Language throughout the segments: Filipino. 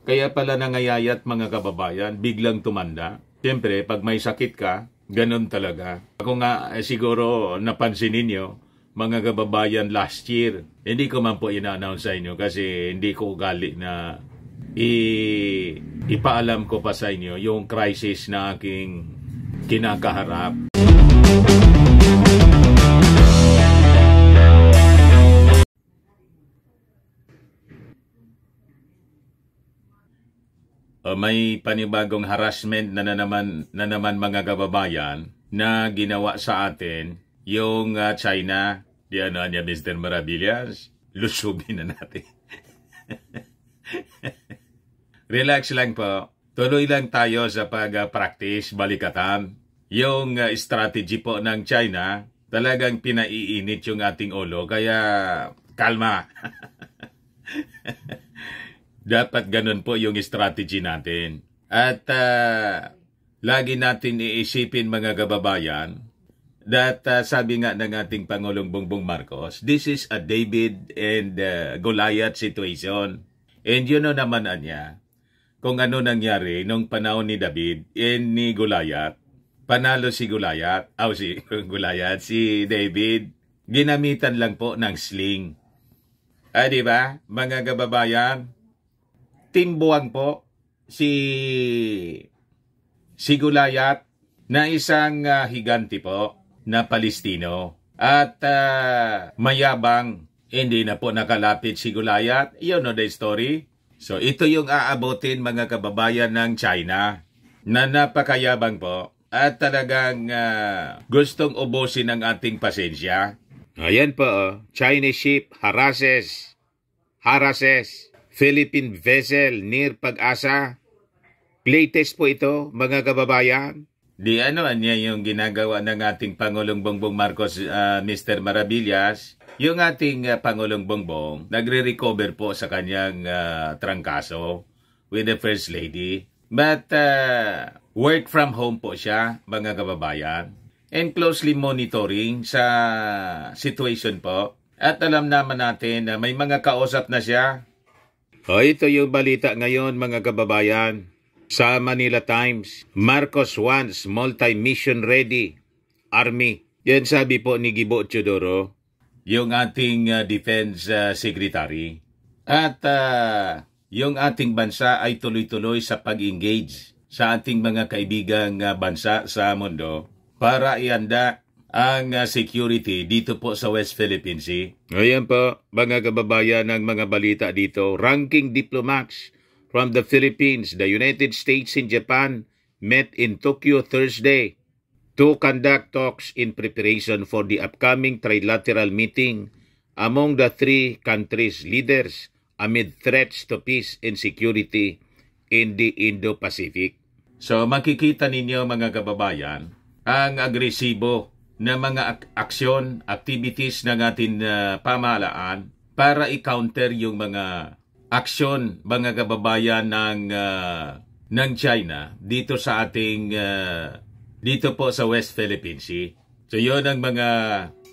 Kaya pala nangayayat mga kababayan, biglang tumanda. Siyempre, pag may sakit ka, ganun talaga. Ako nga, siguro napansin ninyo, mga kababayan last year, hindi ko man po ina-announce sa inyo kasi hindi ko ugali na ipaalam ko pa sa inyo yung crisis na aking kinakaharap. May panibagong harassment na naman mga kababayan na ginawa sa atin yung China. Di ano niya, Mr. Maravillas? Lusubin na natin. Relax lang po. Tuloy lang tayo sa pag-practice balikatan. Yung strategy po ng China, talagang pinaiinit yung ating ulo. Kaya, kalma. Dapat ganun po yung strategy natin. At lagi natin iisipin mga kababayan that sabi nga ng ating Pangulong Bongbong Marcos, this is a David and Goliath situation. And yun naman niya, kung ano nangyari nung panahon ni David and ni Goliath, panalo si Goliath, si David, ginamitan lang po ng sling. Diba, mga kababayan? Timbuang po si Goliath na isang higanti po na Palestino at mayabang. Hindi na po nakalapit si Goliath. You know the story. So ito yung aabotin mga kababayan ng China na napakayabang po at talagang gustong ubusin ang ating pasensya. Ayan po, Chinese ship harasses Philippine vessel near Pag-asa. Playtest po ito, mga kababayan. Di ano niya yung ginagawa ng ating Pangulong Bongbong Marcos, Mr. Maravillas. Yung ating Pangulong Bongbong, nagre-recover po sa kanyang trangkaso with the First Lady. But work from home po siya, mga kababayan. And closely monitoring sa situation po. At alam naman natin na may mga kausap na siya. Ito yung balita ngayon mga kababayan. Sa Manila Times, Marcos wants multi-mission ready army. Yan sabi po ni Gibo Teodoro, yung ating defense secretary. At yung ating bansa ay tuloy-tuloy sa pag-engage sa ating mga kaibigang bansa sa mundo para ihanda ang security dito po sa West Philippine Sea. Ayan po, mga kababayan, ng mga balita dito. Ranking diplomats from the Philippines, the United States and Japan met in Tokyo Thursday to conduct talks in preparation for the upcoming trilateral meeting among the three countries' leaders amid threats to peace and security in the Indo-Pacific. So makikita ninyo mga kababayan, ang agresibo na mga aksyon, activities ng ating pamahalaan para i-counter yung mga aksyon, mga kababayan ng China dito sa ating, dito po sa West Philippine Sea. So yun ang mga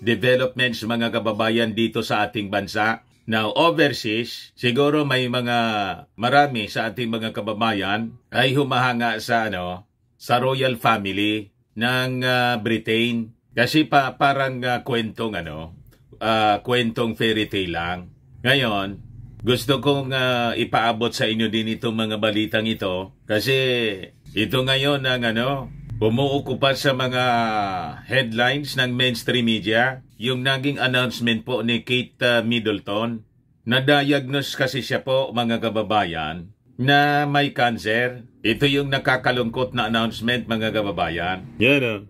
developments, mga kababayan dito sa ating bansa. Now, overseas, siguro may marami sa ating mga kababayan ay humahanga sa royal family ng Britain. Kasi parang kwentong kwentong fairy tale lang. Ngayon, gusto kong ipaabot sa inyo din itong mga balitang ito kasi ito ngayon ang umuukupa sa mga headlines ng mainstream media. Yung naging announcement po ni Kate Middleton, na-diagnose kasi siya po mga kababayan na may cancer. Ito yung nakakalungkot na announcement mga kababayan. Yan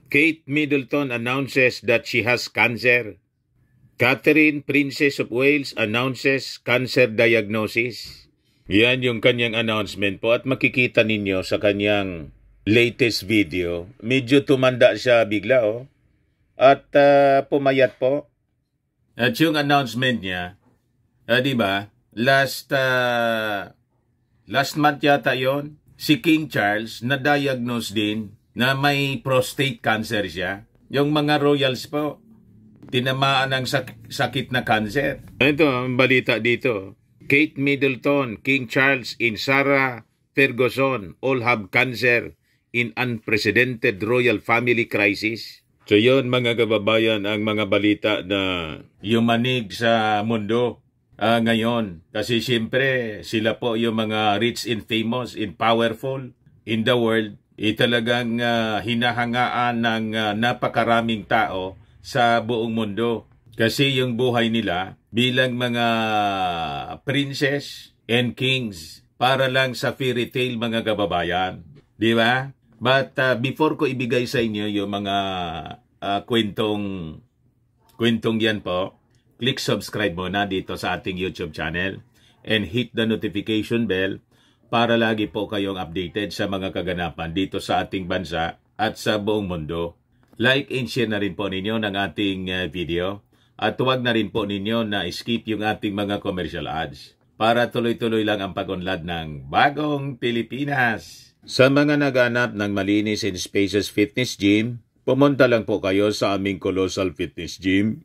Kate Middleton announces that she has cancer. Catherine, Princess of Wales, announces cancer diagnosis. Yan yung kanyang announcement po at makikita ninyo sa kanyang latest video. Medyo tumanda siya bigla at pumayat po. At yung announcement niya, di ba? Last month yata yon, si King Charles na-diagnose din na may prostate cancer siya. Yung mga royals po, tinamaan ng sakit na cancer. Ito ang balita dito. Kate Middleton, King Charles, and Sarah Ferguson all have cancer in unprecedented royal family crisis. So yun mga kababayan ang mga balita na yumanig sa mundo ngayon. Kasi siyempre sila po yung mga rich and famous and powerful in the world. Talagang hinahangaan ng napakaraming tao sa buong mundo. Kasi yung buhay nila bilang mga princess and kings para lang sa fairy tale mga kababayan. Di ba? But before ko ibigay sa inyo yung mga kwentong yan po, click subscribe muna dito sa ating YouTube channel and hit the notification bell para lagi po kayong updated sa mga kaganapan dito sa ating bansa at sa buong mundo. Like and share na rin po ninyo ng ating video at huwag na rin po ninyo na skip yung ating mga commercial ads para tuloy-tuloy lang ang pag-unlad ng Bagong Pilipinas. Sa mga naghanap ng malinis and spacious fitness gym, pumunta lang po kayo sa aming Colossal Fitness Gym.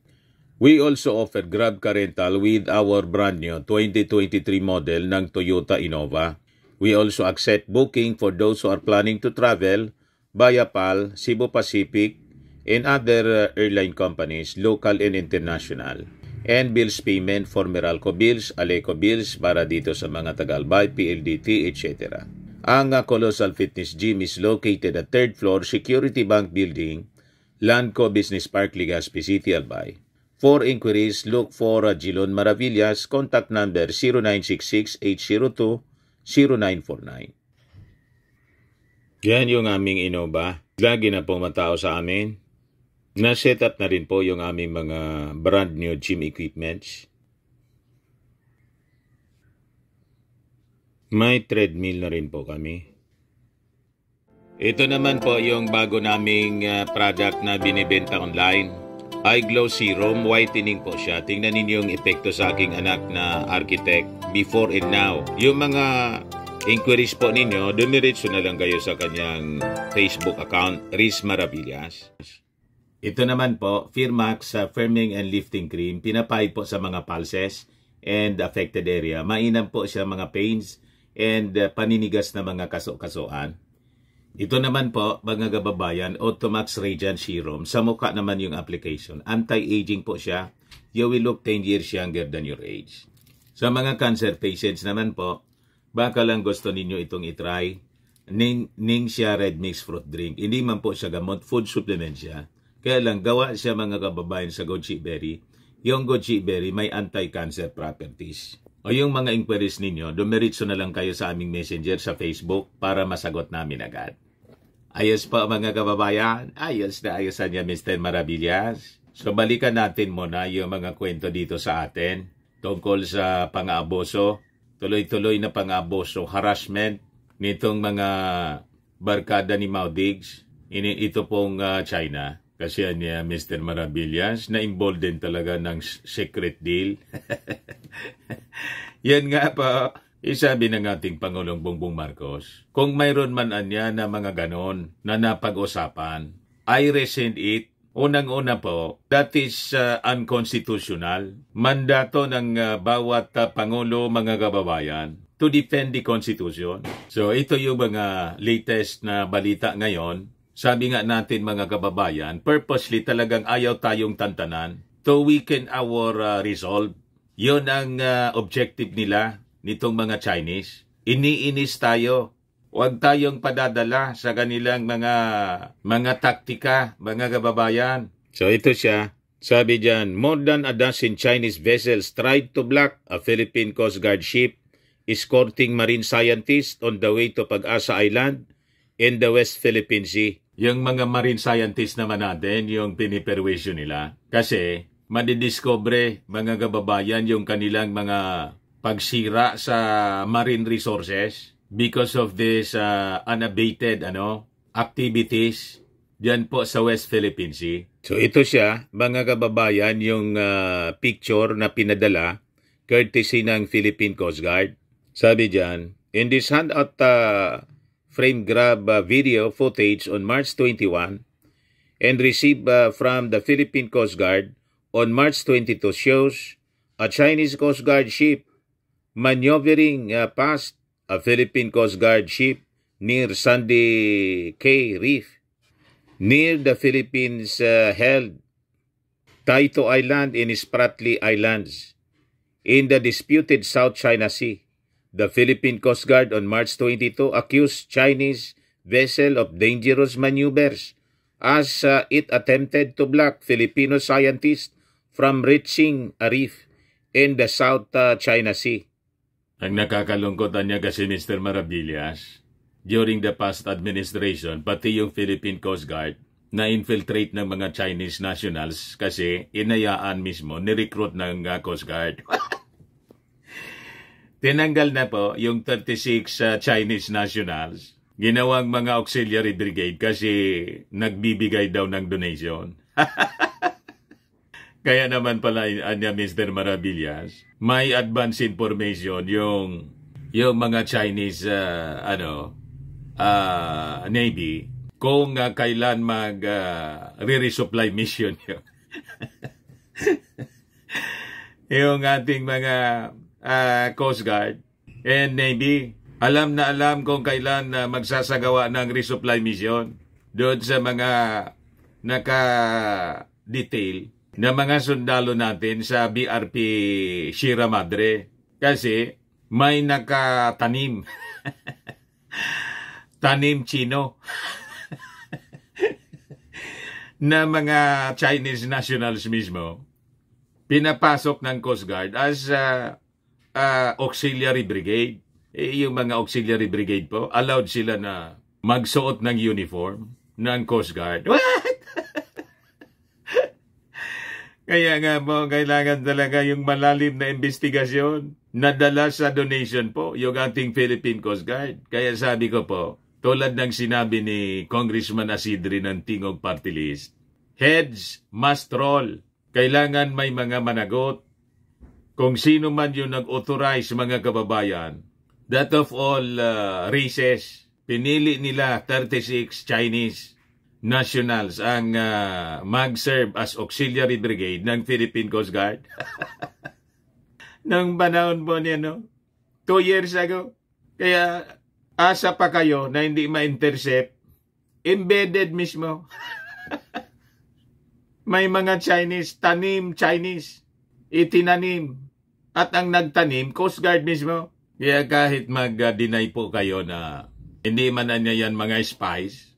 We also offer Grab Car Rental with our brand new 2023 model ng Toyota Innova. We also accept booking for those who are planning to travel via PAL, Cebu Pacific, and other airline companies, local and international. And bills payment for Meralco bills, Aleco bills para dito sa mga Tagalbay, PLDT, etc. Ang Colossal Fitness Gym is located at 3rd floor Security Bank Building, Landco Business Park, Legazpi City, Albay. For inquiries, look for Gilon Maravillas, contact number 0966-802-0949. Yan yung aming Innova. Lagi na pong matao sa amin. Na-set up na rin po yung aming mga brand new gym equipments. May treadmill na rin po kami. Ito naman po yung bago naming product na binibenta online. iGlow Serum, whitening po siya. Tingnan ninyo yung epekto sa aking anak na architect before and now. Yung mga inquiries po ninyo, dumiretso na lang kayo sa kanyang Facebook account, Riz Maravillas. Ito naman po, Firmax Firming and Lifting Cream. Pinapahid po sa mga pulses and affected area. Mainam po siya mga pains and paninigas na mga kaso-kasuan. Ito naman po, mga kababayan, Automax Radiant Serum. Sa mukha naman yung application. Anti-aging po siya. You will look 10 years younger than your age. Sa mga cancer patients naman po, baka lang gusto ninyo itong itry. Ningxia Red Mix Fruit Drink. Hindi man po siya gamot, food supplement siya. Kaya lang, gawa siya mga kababayan sa goji berry. Yung goji berry may anti-cancer properties. O yung mga inquiries ninyo, dumiretso na lang kayo sa aming messenger sa Facebook para masagot namin agad. Ayos pa mga kababayan, ayos na ayosan niya Mr. Maravillas. So balikan natin muna yung mga kwento dito sa atin tungkol sa pang-aaboso, tuloy-tuloy na pang-aaboso, harassment nitong mga barkada ni Maudigs. Ito pong China. Kasi niya Mr. Maravillas na-involved din talaga ng secret deal. Yan nga pa, isabi ng ating Pangulong Bongbong Marcos, kung mayroon man anya na mga ganon na napag-usapan, I rescind it. Unang-una po, that is unconstitutional. Mandato ng bawat Pangulo, mga kababayan, to defend the Constitution. So ito yung mga latest na balita ngayon. Sabi nga natin mga kababayan, purposely talagang ayaw tayong tantanan to weaken our resolve. Yun ang objective nila nitong mga Chinese. Iniinis tayo. Huwag tayong padadala sa kanilang mga taktika, mga kababayan. So ito siya. Sabi diyan, more than a dozen Chinese vessels tried to block a Philippine Coast Guard ship escorting marine scientists on the way to Pag-asa Island in the West Philippine Sea. Yung mga marine scientists naman natin, yung piniperwisyo nila. Kasi madidiscover mga kababayan yung kanilang mga pagsira sa marine resources because of this unabated activities dyan po sa West Philippine Sea. So ito siya, mga kababayan, yung picture na pinadala courtesy ng Philippine Coast Guard. Sabi dyan, in this handout frame grab video footage on March 21 and received from the Philippine Coast Guard on March 22 shows a Chinese Coast Guard ship maneuvering past a Philippine Coast Guard ship near Sandy Cay Reef, near the Philippines held Taito Island and Spratly Islands. In the disputed South China Sea, the Philippine Coast Guard on March 22 accused Chinese vessel of dangerous maneuvers as it attempted to block Filipino scientists from reaching a reef in the South China Sea. Ang nakakalungkotan niya kasi Mr. Maravillas, during the past administration, pati yung Philippine Coast Guard, na-infiltrate ng mga Chinese nationals kasi inayaan mismo, ni-recruit ng Coast Guard. Tinanggal na po yung 36 Chinese nationals, ginawang mga auxiliary brigade kasi nagbibigay daw ng donation. Kaya naman pala niya Mr. Maravillas, may advance information yung mga Chinese Navy kung kailan re-resupply mission yun. Yung ating mga Coast Guard and Navy, alam na alam kung kailan magsasagawa ng resupply mission doon sa mga naka-detail na mga sundalo natin sa BRP Sierra Madre. Kasi may nakatanim. Tanim Chino. Na mga Chinese nationals mismo, pinapasok ng Coast Guard as auxiliary brigade. Yung mga auxiliary brigade po, allowed sila na magsuot ng uniform ng Coast Guard. What? Kaya nga po, kailangan talaga yung malalim na investigasyon na dala sa donation po, yung ating Philippine Coast Guard. Kaya sabi ko po, tulad ng sinabi ni Congressman Asidri ng Tingog Party List, heads must roll. Kailangan may mga managot. Kung sino man yung nag-authorize mga kababayan, that of all races, pinili nila 36 Chinese nationals ang mag-serve as auxiliary brigade ng Philippine Coast Guard. Nang panahon po niya, 2 years ago. Kaya asa pa kayo na hindi ma-intercept, embedded mismo. May mga Chinese, tanim Chinese, itinanim. At ang nagtanim, Coast Guard mismo. Kaya kahit mag-deny po kayo na hindi man na niya yan mga spies,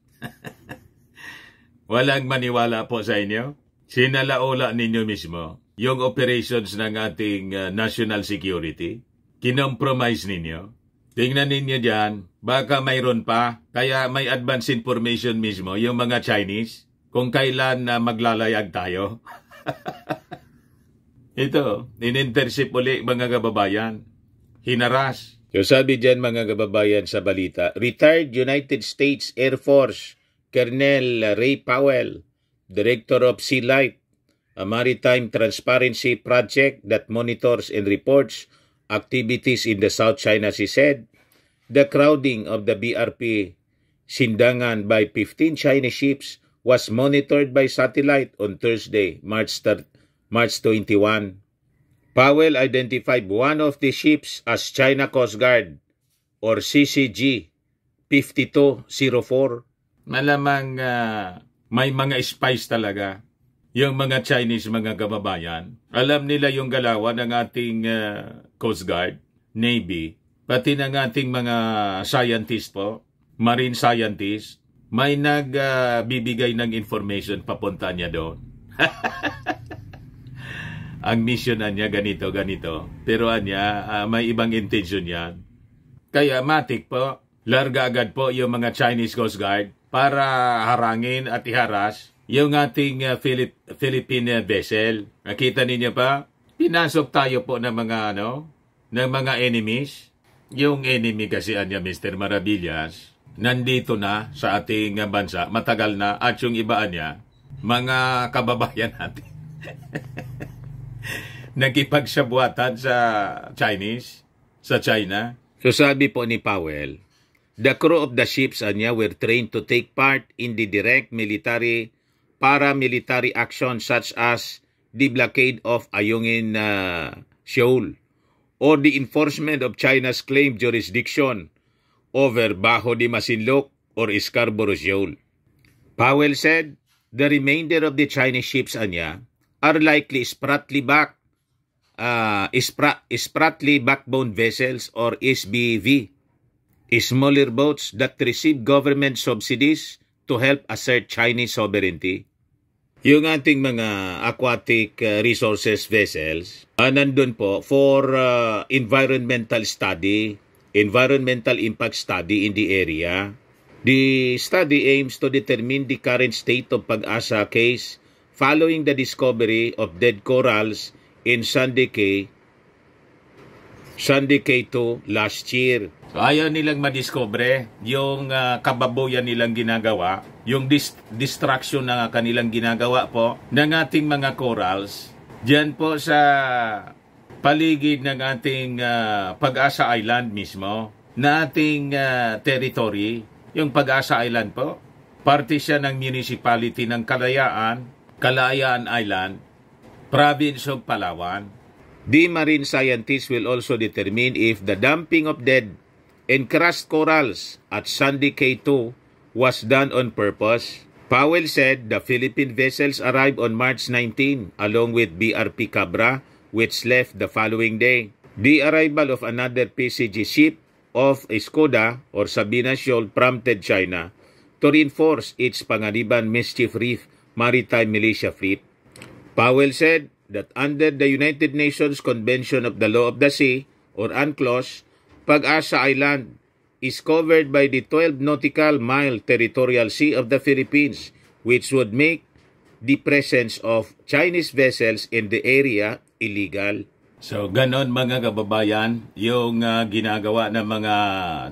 walang maniwala po sa inyo. Sinalaula ninyo mismo yung operations ng ating national security. Kinompromise ninyo. Tingnan ninyo dyan, baka mayroon pa. Kaya may advance information mismo yung mga Chinese kung kailan maglalayag tayo. Ito, in-intercept uli mga kababayan. Hinaras. So sabi dyan mga kababayan sa balita, retired United States Air Force Colonel Ray Powell, Director of Sea Light, a maritime transparency project that monitors and reports activities in the South China Sea, said the crowding of the BRP Sindangan by 15 Chinese ships was monitored by satellite on Thursday, March 21. Powell identified one of the ships as China Coast Guard or CCG 5204. Malamang may mga spies talaga. Yung mga Chinese mga kababayan. Alam nila yung galawan ng ating Coast Guard, Navy, pati ng ating mga scientists po, marine scientists, may nagbibigay ng information papunta niya doon. Ang mission niya ganito. Pero may ibang intention yan. Kaya matik po, larga agad po yung mga Chinese Coast Guard para harangin at iharas yung ating Philippine vessel. Nakita ninyo pa? Pinasok tayo po ng mga enemies. Yung enemy kasi Mr. Maravillas, nandito na sa ating bansa, matagal na, at yung ibaan niya, mga kababayan natin. Nagkipagsabuatan sa Chinese, sa China. So sabi po ni Powell, the crew of the ships were trained to take part in the direct military, paramilitary action such as the blockade of Ayungin Shoal, or the enforcement of China's claimed jurisdiction over Bajo de Masinloc or Scarborough Shoal. Powell said the remainder of the Chinese ships anya are likely Spratly backbone vessels or SBV, smaller boats that receive government subsidies to help assert Chinese sovereignty. Yung ating mga aquatic resources vessels, nandun po for environmental impact study in the area. The study aims to determine the current state of Pag-asa case following the discovery of dead corals in Sandy Cay 2 last year. So ayaw nilang madiscover yung kababoyan nilang ginagawa, yung distraction na kanilang ginagawa po ng ating mga corals diyan po sa paligid ng ating Pag-asa Island mismo, na ating territory. Yung Pag-asa Island po, parte siya ng municipality ng Kalayaan Island, province of Palawan. The marine scientists will also determine if the dumping of dead and crushed corals at Sandy Cay 2 was done on purpose. Powell said the Philippine vessels arrived on March 19 along with BRP Cabra, which left the following day. The arrival of another PCG ship of Escoda or Sabina Shoal prompted China to reinforce its Panganiban Mischief Reef Maritime Militia Fleet. Powell said that under the United Nations Convention of the Law of the Sea or UNCLOS, Pag-asa Island is covered by the 12 nautical mile territorial sea of the Philippines, which would make the presence of Chinese vessels in the area illegal. So, ganon mga kababayan, yung ginagawa ng mga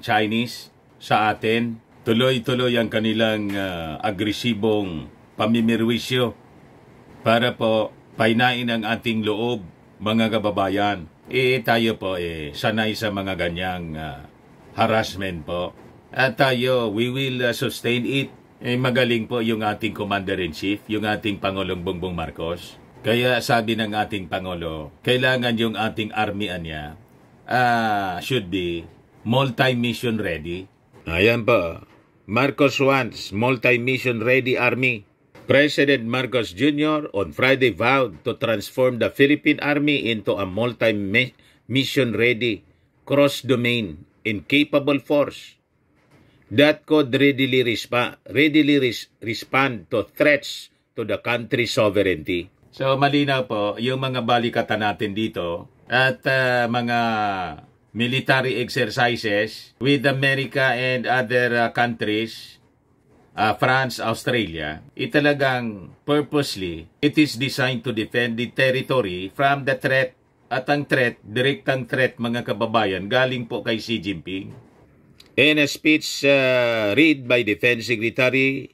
Chinese sa atin. Tuloy-tuloy ang kanilang agresibong pamimirwisyo para po painain ang ating loob, mga kababayan. Tayo po sanay sa mga ganyang harassment po. At tayo, we will sustain it. Magaling po yung ating Commander-in-Chief, yung ating Pangulong Bongbong Marcos. Kaya sabi ng ating Pangulo, kailangan yung ating army niya should be multi-mission ready. Ayan po. Marcos wants multi-mission ready army. President Marcos Jr. on Friday vowed to transform the Philippine Army into a multi-mission ready, cross-domain, and capable force that could readily respond to threats to the country's sovereignty. So malinaw po yung mga balikatan natin dito at mga military exercises with America and other countries, France, Australia, talagang purposely, it is designed to defend the territory from the threat. At ang threat, direktang threat mga kababayan, galing po kay Xi Jinping. In a speech read by Defense Secretary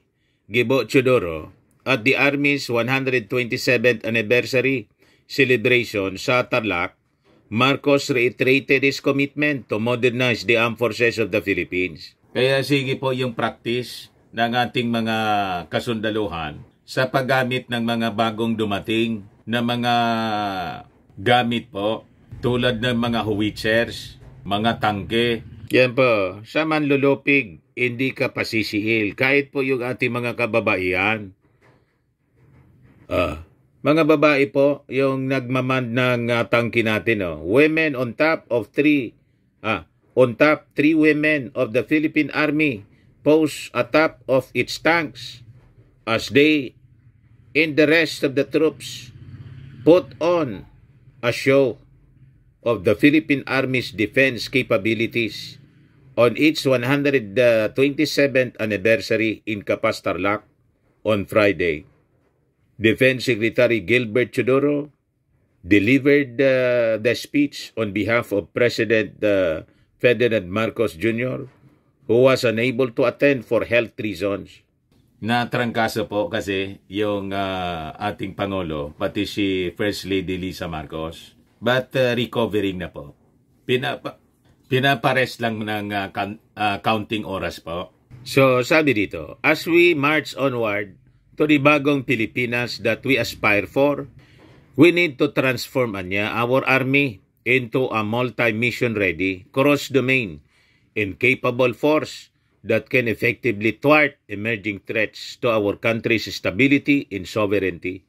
Gibo Teodoro at the Army's 127th anniversary celebration sa Tarlac, Marcos reiterated his commitment to modernize the armed forces of the Philippines. Kaya sige po yung practice ng ating mga kasundaluhan sa paggamit ng mga bagong dumating na mga gamit po tulad ng mga howitzers, mga tangke. Yan po, sa manlulupig, hindi ka pasisihil kahit po yung ating mga kababaihan. Mga babae po, yung nagmamand ng tangke natin, women on top, three women of the Philippine Army pose atop of its tanks as they and the rest of the troops put on a show of the Philippine Army's defense capabilities on its 127th anniversary in Capas, Tarlac on Friday. Defense Secretary Gilbert Teodoro delivered the speech on behalf of President Ferdinand Marcos Jr., who was unable to attend for health reasons. Natrangkaso po kasi yung ating Pangulo, pati si First Lady Lisa Marcos, but recovering na po. Pinapares lang ng counting oras po. So sabi dito, as we march onward to the bagong Pilipinas that we aspire for, we need to transform our army into a multi-mission ready, cross-domain, and capable force that can effectively thwart emerging threats to our country's stability and sovereignty.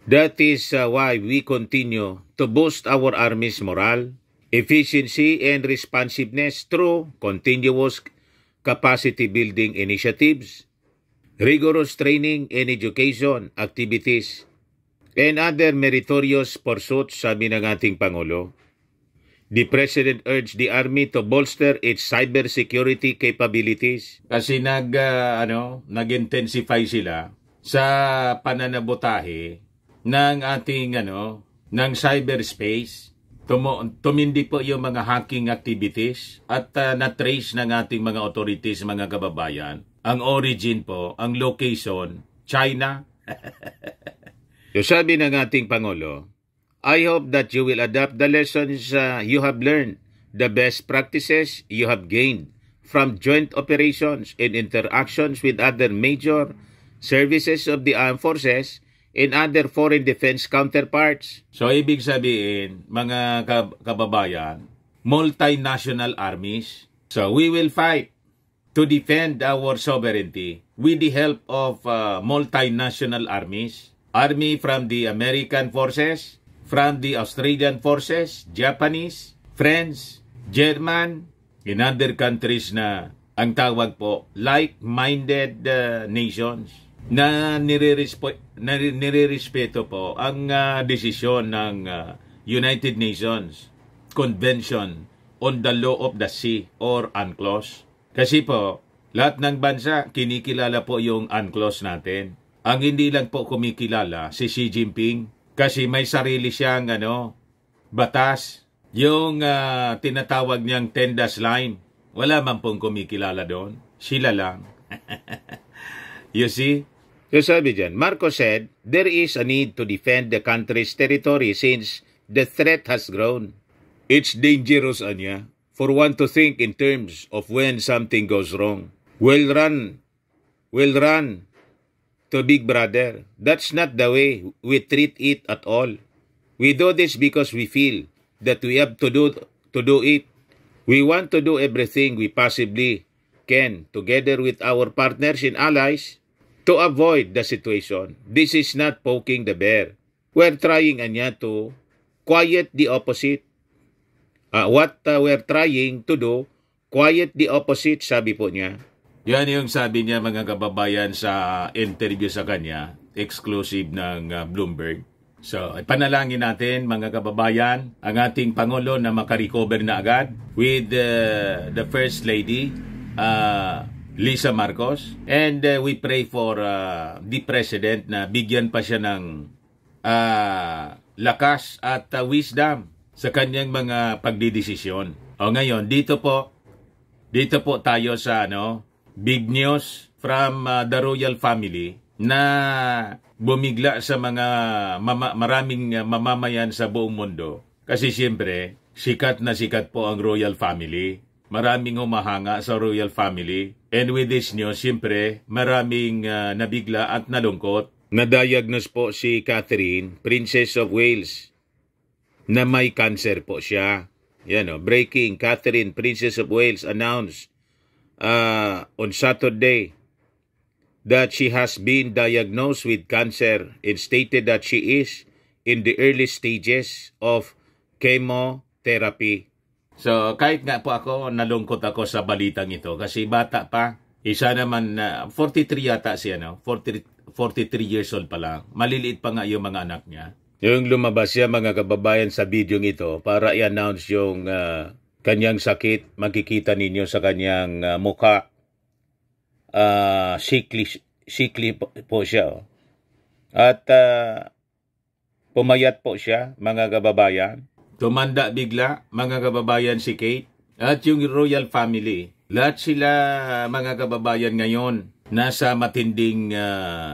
That is why we continue to boost our Army's morale, efficiency, and responsiveness through continuous capacity building initiatives, rigorous training and education activities, and other meritorious pursuits, sabi ng ating Pangulo. The President urged the Army to bolster its cybersecurity capabilities. Kasi nag-intensify sila sa pananabotahe ng ating ng cyberspace. Tumindi po yung mga hacking activities at na-trace ng ating mga authorities, mga kababayan. Ang origin po, ang location, China. So sabi ng ating Pangulo, I hope that you will adapt the lessons you have learned, the best practices you have gained from joint operations and interactions with other major services of the armed forces and other foreign defense counterparts. So ibig sabihin, mga kababayan, multinational armies. So we will fight to defend our sovereignty with the help of multinational armies. Army from the American forces, from the Australian forces, Japanese, French, German, in other countries na ang tawag po like-minded nations na nire-respeto po ang desisyon ng United Nations Convention on the Law of the Sea or UNCLOS. Kasi po, lahat ng bansa, kinikilala po yung UNCLOS natin. Ang hindi lang po kumikilala, si Xi Jinping, kasi may sarili siyang batas. Yung tinatawag niyang 10-dash line, wala man pong kumikilala doon. Sila lang. You see? So sabi dyan, Marcos said, there is a need to defend the country's territory since the threat has grown. It's dangerous, Anya, for one to think in terms of when something goes wrong. We'll run to Big Brother. That's not the way we treat it at all. We do this because we feel that we have to do it. We want to do everything we possibly can together with our partners and allies to avoid the situation. This is not poking the bear. We're trying to quiet the opposite. What we're trying to do, quiet the opposite, sabi po niya. Yan yung sabi niya, mga kababayan, sa interview sa kanya, exclusive ng Bloomberg. So, panalangin natin, mga kababayan, ang ating Pangulo na makarecover na agad with the First Lady, Lisa Marcos. And we pray for the President na bigyan pa siya ng lakas at wisdom sa kanyang mga pagdidesisyon. O ngayon, dito po tayo sa big news from the royal family na bumigla sa mga maraming mamamayan sa buong mundo. Kasi siyempre, sikat na sikat po ang royal family. Maraming humahanga sa royal family. And with this news, siyempre, maraming nabigla at nalungkot. Na-diagnose po si Catherine, Princess of Wales, na may cancer po siya. Breaking, Catherine, Princess of Wales, announced on Saturday that she has been diagnosed with cancer and stated that she is in the early stages of chemotherapy. So, kahit nga po ako, nalungkot ako sa balitang ito kasi bata pa. Isa naman, 43 yata siya, 43 years old pa lang. Maliliit pa nga yung mga anak niya. Yung lumabas siya, mga kababayan, sa video ito para i-announce yung kanyang sakit. Makikita ninyo sa kanyang mukha. Sickly po siya. At pumayat po siya, mga kababayan. Tumanda bigla, mga kababayan, si Kate. At yung royal family. Lahat sila, mga kababayan, ngayon nasa matinding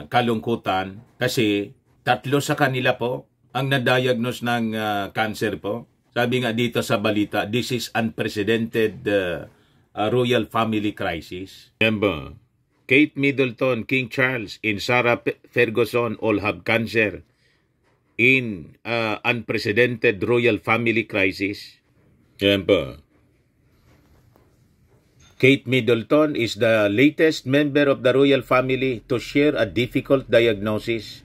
kalungkutan kasi 3 sa kanila po ang na-diagnose ng cancer po. Sabi nga dito sa balita, this is unprecedented royal family crisis. Remember, Kate Middleton, King Charles, and Sarah Ferguson all have cancer. in unprecedented royal family crisis. Yan po. Kate Middleton is the latest member of the royal family to share a difficult diagnosis.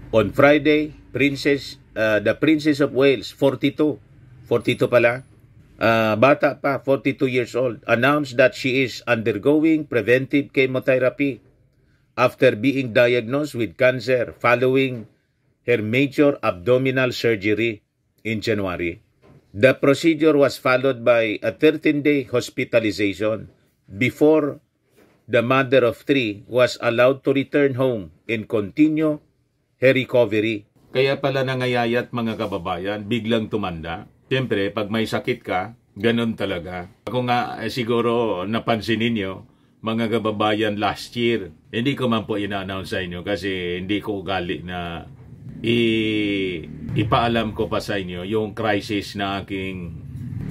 On Friday, the Princess of Wales, 42 pala, bata pa, 42 years old, announced that she is undergoing preventive chemotherapy after being diagnosed with cancer following her major abdominal surgery in January. The procedure was followed by a 13-day hospitalization before the mother of 3 was allowed to return home and continue her recovery. Kaya pala nangayayat mga kababayan, biglang tumanda. Siyempre, pag may sakit ka, ganun talaga. Ako nga siguro napansin ninyo, mga kababayan last year, hindi ko man po ina-announce sa inyo kasi hindi ko ugali na ipaalam ko pa sa inyo yung crisis na aking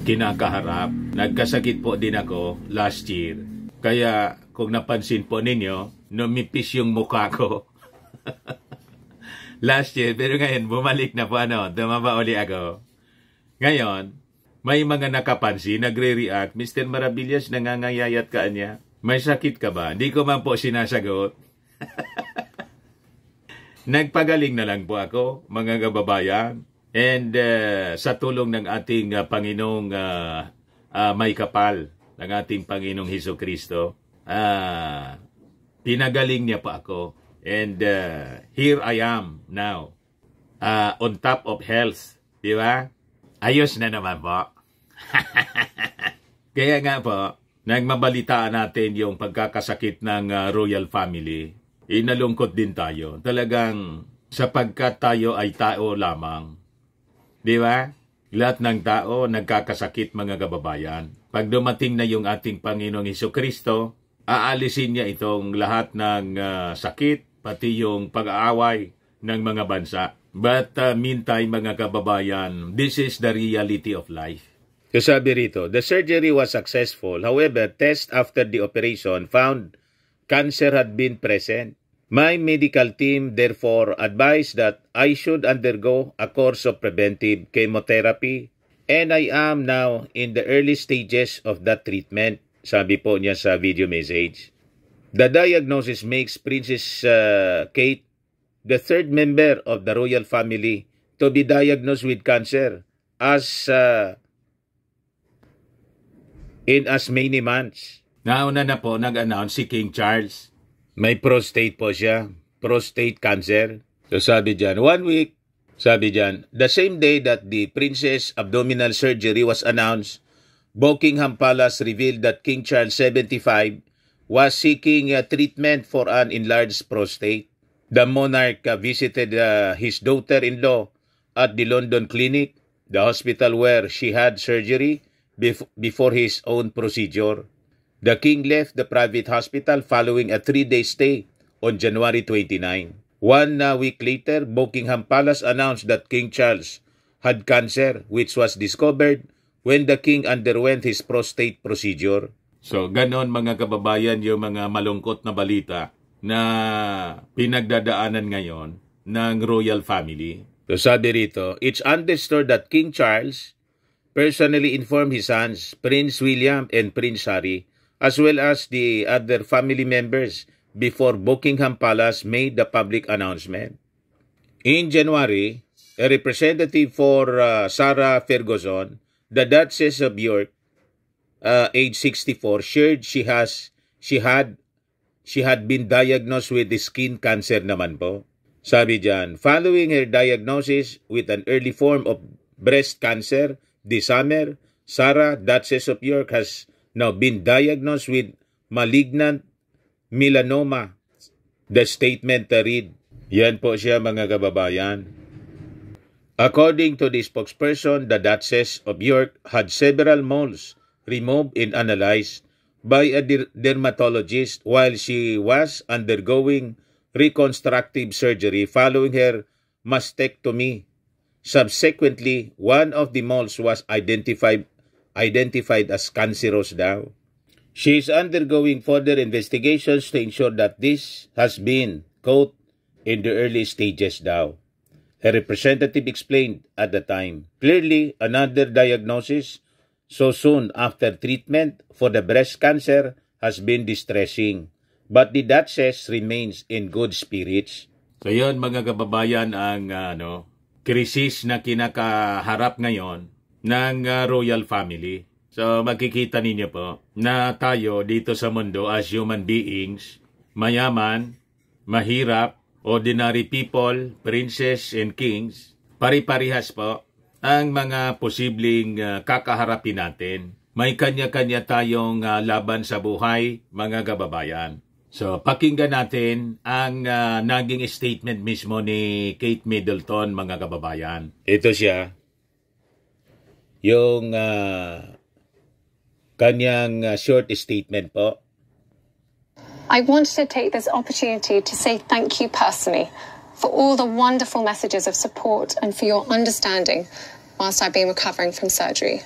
kinakaharap. Nagkasakit po din ako last year. Kaya kung napansin po ninyo, numipis yung mukha ko. Last year, pero ngayon bumalik na po tumaba uli ako. Ngayon, may mga nakapansin, nagre-react, Mr. Maravillas, nangangayayat ka niya. May sakit ka ba? Hindi ko man po sinasagot. Nagpagaling na lang po ako, mga kababayan. And sa tulong ng ating Panginoong may kapal, ng ating Panginoong Hesukristo, pinagaling niya po ako. And here I am now, on top of health. Di ba? Ayos na naman po. Kaya nga po, nagmabalitaan natin yung pagkakasakit ng royal family. Inalungkot din tayo. Talagang sapagkat tayo ay tao lamang. Di ba? Lahat ng tao nagkakasakit mga kababayan. Pag dumating na yung ating Panginoong Hesukristo, aalisin niya itong lahat ng sakit, pati yung pag-aaway ng mga bansa. But meantime mga kababayan, this is the reality of life. Sabi rito, the surgery was successful. However, tests after the operation found cancer had been present. My medical team therefore advised that I should undergo a course of preventive chemotherapy and I am now in the early stages of that treatment, sabi po niya sa video message. The diagnosis makes Princess Kate the third member of the royal family to be diagnosed with cancer in as many months. Nauna na po nag-announce si King Charles. May prostate po siya. Prostate cancer. So sabi dyan, 1 week, sabi dyan, the same day that the princess abdominal surgery was announced, Buckingham Palace revealed that King Charles 75 was seeking treatment for an enlarged prostate. The monarch visited his daughter-in-law at the London Clinic, the hospital where she had surgery, before his own procedure. The king left the private hospital following a 3-day stay on January 29. 1 week later, Buckingham Palace announced that King Charles had cancer, which was discovered when the king underwent his prostate procedure. So, ganon mga kababayan yung mga malungkot na balita na pinagdadaanan ngayon ng royal family. So, sabi rito, it's understood that King Charles personally informed his sons, Prince William and Prince Harry, as well as the other family members before Buckingham Palace made the public announcement. In January, a representative for Sarah Ferguson, the Duchess of York, age 64, shared she had been diagnosed with skin cancer naman po. Sabi dyan, following her diagnosis with an early form of breast cancer, this summer, Sarah, Duchess of York, has now been diagnosed with malignant melanoma. The statement read, yan po siya mga kababayan. According to the spokesperson, the Duchess of York had several moles removed and analyzed by a dermatologist while she was undergoing reconstructive surgery following her mastectomy. Subsequently, one of the moles was identified as cancerous daw. She is undergoing further investigations to ensure that this has been caught in the early stages daw. her representative explained at the time. Clearly, another diagnosis so soon after treatment for the breast cancer has been distressing. But the Duchess remains in good spirits. So yun mga kababayan ang krisis na kinakaharap ngayon ng royal family. So makikita ninyo po na tayo dito sa mundo as human beings, mayaman, mahirap, ordinary people, princess and kings, pari-parihas po ang mga posibleng kakaharapin natin. May kanya-kanya tayong laban sa buhay, mga kababayan. So, pakinggan natin ang naging statement mismo ni Kate Middleton, mga kababayan. Ito siya. Yung kanyang short statement po. I wanted to take this opportunity to say thank you personally for all the wonderful messages of support and for your understanding whilst I've been recovering from surgery.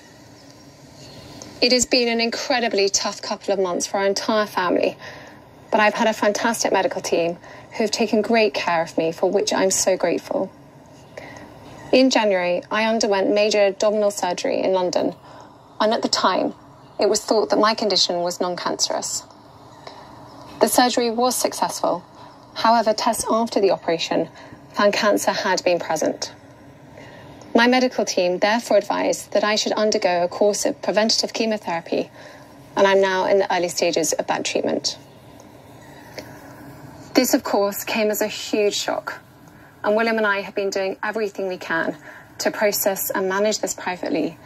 It has been an incredibly tough couple of months for our entire family, but I've had a fantastic medical team who have taken great care of me, for which I'm so grateful. In January, I underwent major abdominal surgery in London, and at the time, it was thought that my condition was non-cancerous. The surgery was successful. However, tests after the operation found cancer had been present. My medical team therefore advised that I should undergo a course of preventative chemotherapy, and I'm now in the early stages of that treatment. This, of course, came as a huge shock, and William and I have been doing everything we can to process and manage this privately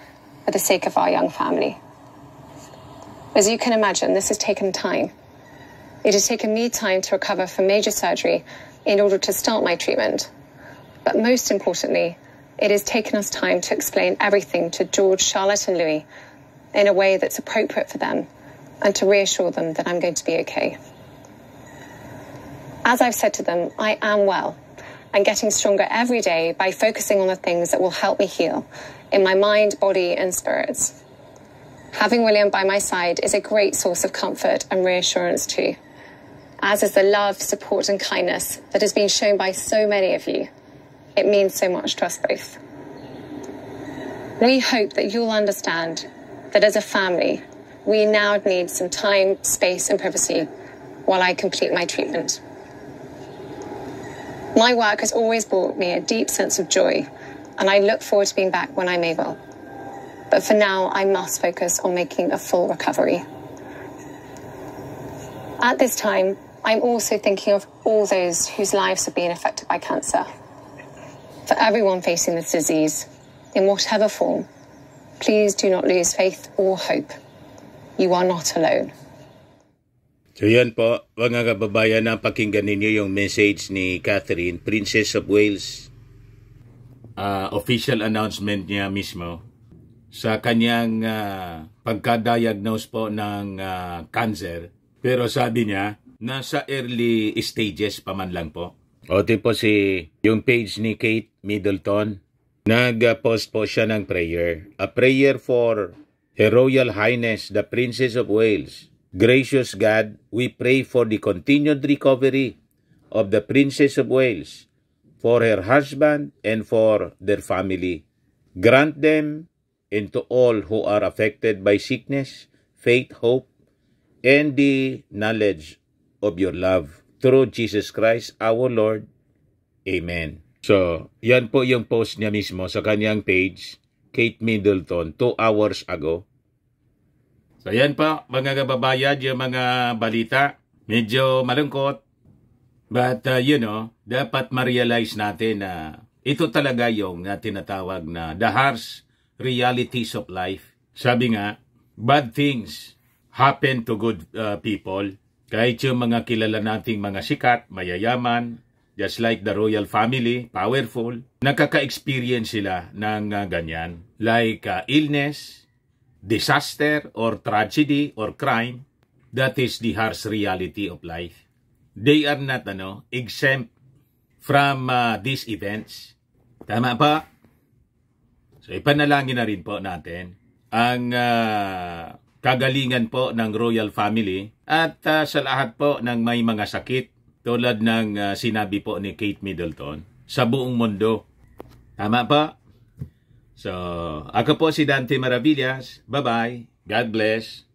for the sake of our young family. As you can imagine, this has taken time. It has taken me time to recover from major surgery in order to start my treatment. But most importantly, it has taken us time to explain everything to George, Charlotte and Louis in a way that's appropriate for them and to reassure them that I'm going to be okay. As I've said to them, I am well and getting stronger every day by focusing on the things that will help me heal in my mind, body and spirits. Having William by my side is a great source of comfort and reassurance too, as is the love, support and kindness that has been shown by so many of you. It means so much to us both. We hope that you'll understand that as a family, we now need some time, space and privacy while I complete my treatment. My work has always brought me a deep sense of joy, and I look forward to being back when I'm able. But for now, I must focus on making a full recovery. At this time, I'm also thinking of all those whose lives have been affected by cancer. For everyone facing this disease, in whatever form, please do not lose faith or hope. You are not alone. So yan po, mga kababayan, na pakinggan ninyo yung message ni Catherine, Princess of Wales. Official announcement niya mismo sa kanyang pagka-diagnose po ng cancer. Pero sabi niya, nasa early stages pa man lang po. O po si yung page ni Kate Middleton, nag-post po siya ng prayer. A prayer for Her Royal Highness, the Princess of Wales. Gracious God, we pray for the continued recovery of the Princess of Wales, for her husband and for their family. Grant them and to all who are affected by sickness, faith, hope, and the knowledge of your love. Through Jesus Christ our Lord. Amen. So, yan po yung post niya mismo sa kanyang page, Kate Middleton, 2 hours ago. So yan po, mga kababayan, yung mga balita, medyo malungkot. But dapat ma-realize natin na ito talaga yung tinatawag na the harsh realities of life. Sabi nga, bad things happen to good people. Kahit yung mga kilala nating mga sikat, mayayaman, just like the royal family, powerful, nakaka-experience sila ng ganyan. Like illness, disaster or tragedy or crime, that is the harsh reality of life. They are not exempt from these events. Tama pa? So ipanalangin na rin po natin ang kagalingan po ng royal family at sa lahat po ng may mga sakit tulad ng sinabi po ni Kate Middleton sa buong mundo. Tama po. So, ako po si Dante Maravillas. Bye-bye. God bless.